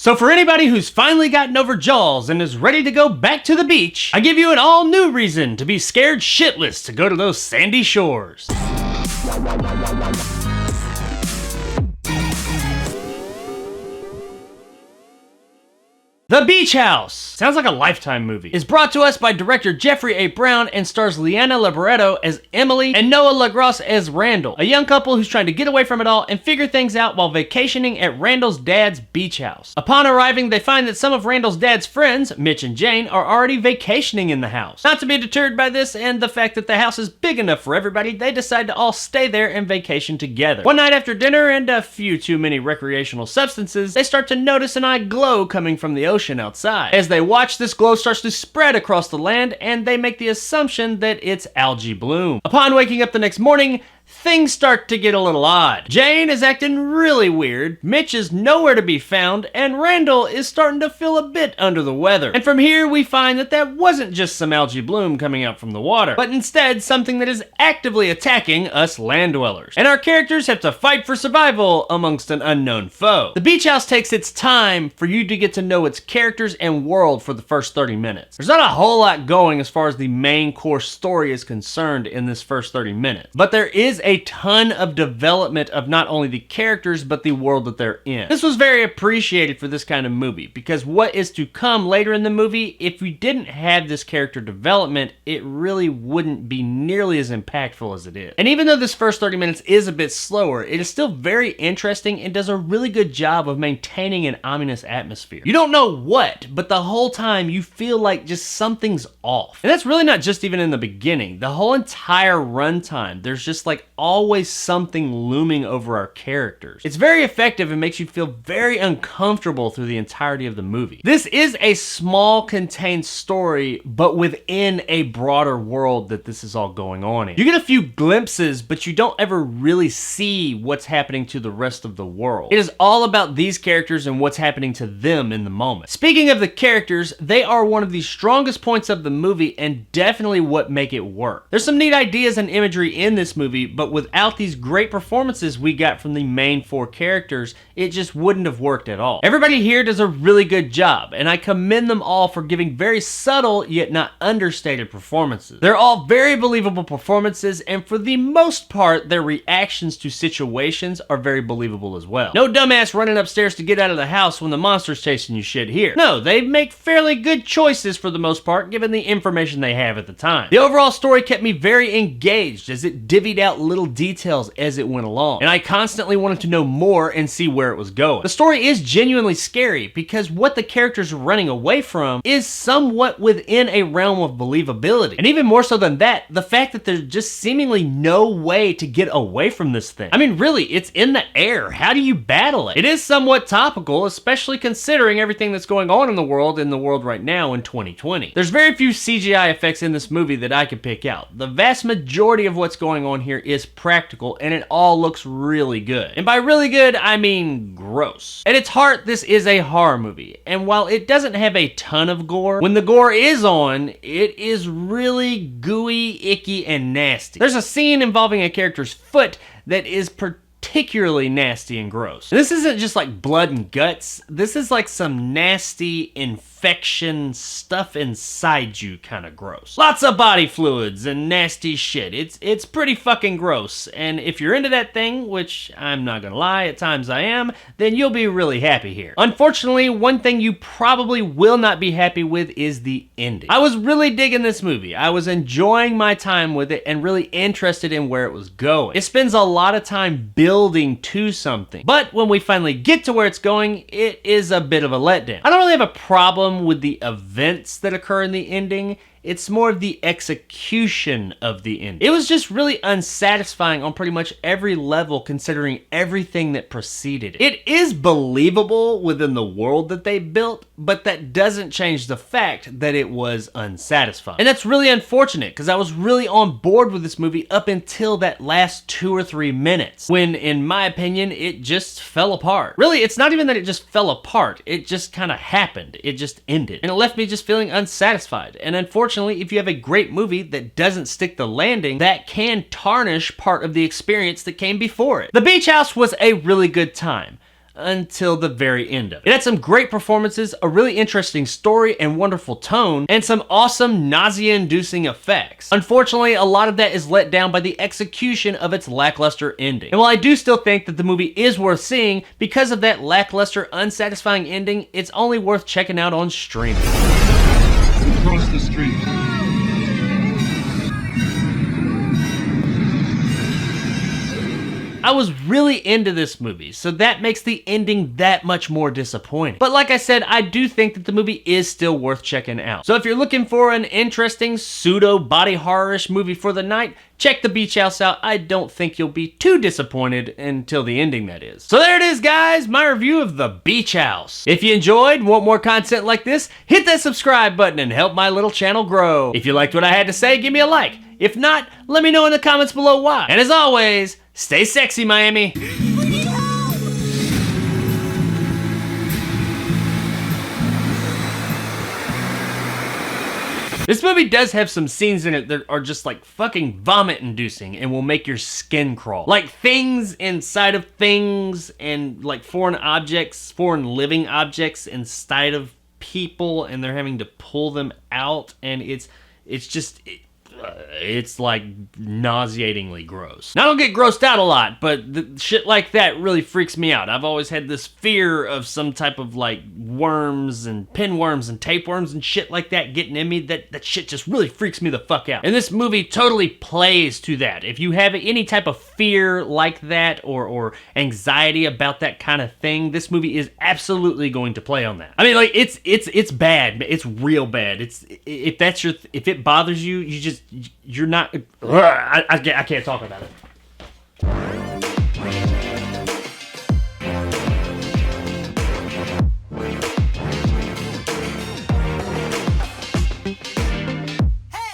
So for anybody who's finally gotten over Jaws and is ready to go back to the beach, I give you an all-new reason to be scared shitless to go to those sandy shores. The Beach House, sounds like a Lifetime movie, is brought to us by director Jeffrey A. Brown and stars Liana Libretto as Emily and Noah LaGrosse as Randall, a young couple who's trying to get away from it all and figure things out while vacationing at Randall's dad's beach house. Upon arriving, they find that some of Randall's dad's friends, Mitch and Jane, are already vacationing in the house. Not to be deterred by this and the fact that the house is big enough for everybody, they decide to all stay there and vacation together. One night after dinner and a few too many recreational substances, they start to notice an odd glow coming from the ocean outside. As they watch, this glow starts to spread across the land, and they make the assumption that it's algae bloom. Upon waking up the next morning, things start to get a little odd. Jane is acting really weird, Mitch is nowhere to be found, and Randall is starting to feel a bit under the weather. And from here, we find that that wasn't just some algae bloom coming out from the water, but instead something that is actively attacking us land dwellers. And our characters have to fight for survival amongst an unknown foe. The Beach House takes its time for you to get to know its characters and world for the first 30 minutes. There's not a whole lot going as far as the main core story is concerned in this first 30 minutes, but there is a ton of development of not only the characters but the world that they're in. This was very appreciated for this kind of movie because what is to come later in the movie, if we didn't have this character development, it really wouldn't be nearly as impactful as it is. And even though this first 30 minutes is a bit slower, it is still very interesting and does a really good job of maintaining an ominous atmosphere. You don't know what, but the whole time you feel like just something's off. And that's really not just even in the beginning. The whole entire runtime, there's just like always something looming over our characters. It's very effective and makes you feel very uncomfortable through the entirety of the movie. This is a small contained story, but within a broader world that this is all going on in. You get a few glimpses, but you don't ever really see what's happening to the rest of the world. It is all about these characters and what's happening to them in the moment. Speaking of the characters, they are one of the strongest points of the movie and definitely what make it work. There's some neat ideas and imagery in this movie, but without these great performances we got from the main four characters, it just wouldn't have worked at all. Everybody here does a really good job, and I commend them all for giving very subtle yet not understated performances. They're all very believable performances, and for the most part, their reactions to situations are very believable as well. No dumbass running upstairs to get out of the house when the monster's chasing you shit here. No, they make fairly good choices for the most part, given the information they have at the time. The overall story kept me very engaged as it divvied out little details as it went along, and I constantly wanted to know more and see where it was going. The story is genuinely scary because what the characters are running away from is somewhat within a realm of believability. And even more so than that, the fact that there's just seemingly no way to get away from this thing. I mean, really, it's in the air. How do you battle it? It is somewhat topical, especially considering everything that's going on in the world right now in 2020. There's very few CGI effects in this movie that I can pick out. The vast majority of what's going on here is practical, and it all looks really good. And by really good, I mean gross. At its heart, this is a horror movie, and while it doesn't have a ton of gore, when the gore is on, it is really gooey, icky, and nasty. There's a scene involving a character's foot that is particularly nasty and gross. This isn't just like blood and guts, this is like some nasty infection stuff inside you kind of gross. Lots of body fluids and nasty shit. It's pretty fucking gross, and if you're into that thing, which I'm not gonna lie, at times I am, then you'll be really happy here. Unfortunately, one thing you probably will not be happy with is the ending. I was really digging this movie. I was enjoying my time with it and really interested in where it was going. It spends a lot of time building to something, but when we finally get to where it's going, it is a bit of a letdown. I don't really have a problem with the events that occur in the ending. It's more of the execution of the ending. It was just really unsatisfying on pretty much every level considering everything that preceded it. It is believable within the world that they built, but that doesn't change the fact that it was unsatisfying. And that's really unfortunate because I was really on board with this movie up until that last 2 or 3 minutes, when in my opinion, it just fell apart. Really, it's not even that it just fell apart, it just kind of happened. It just ended. And it left me just feeling unsatisfied. And unfortunately, if you have a great movie that doesn't stick the landing, that can tarnish part of the experience that came before it. The Beach House was a really good time. until the very end of it. It had some great performances, a really interesting story and wonderful tone, and some awesome nausea-inducing effects. Unfortunately, a lot of that is let down by the execution of its lackluster ending. And while I do still think that the movie is worth seeing, because of that lackluster, unsatisfying ending, it's only worth checking out on streaming. Across the street. I was really into this movie, so that makes the ending that much more disappointing. But like I said, I do think that the movie is still worth checking out. So if you're looking for an interesting pseudo-body horror-ish movie for the night, check The Beach House out. I don't think you'll be too disappointed until the ending, that is. So there it is, guys, my review of The Beach House. If you enjoyed, want more content like this, hit that subscribe button and help my little channel grow. If you liked what I had to say, give me a like. If not, let me know in the comments below why. And as always, stay sexy, Miami. This movie does have some scenes in it that are just like fucking vomit-inducing and will make your skin crawl. Like things inside of things and like foreign objects, foreign living objects inside of people, and they're having to pull them out, and it's like nauseatingly gross. Now, I don't get grossed out a lot, but the shit like that really freaks me out. I've always had this fear of some type of like worms and pinworms and tapeworms and shit like that getting in me. That shit just really freaks me the fuck out. And this movie totally plays to that. If you have any type of fear like that or anxiety about that kind of thing, this movie is absolutely going to play on that. I mean, like it's bad. It's real bad. If it bothers you, you're not. I can't talk about it.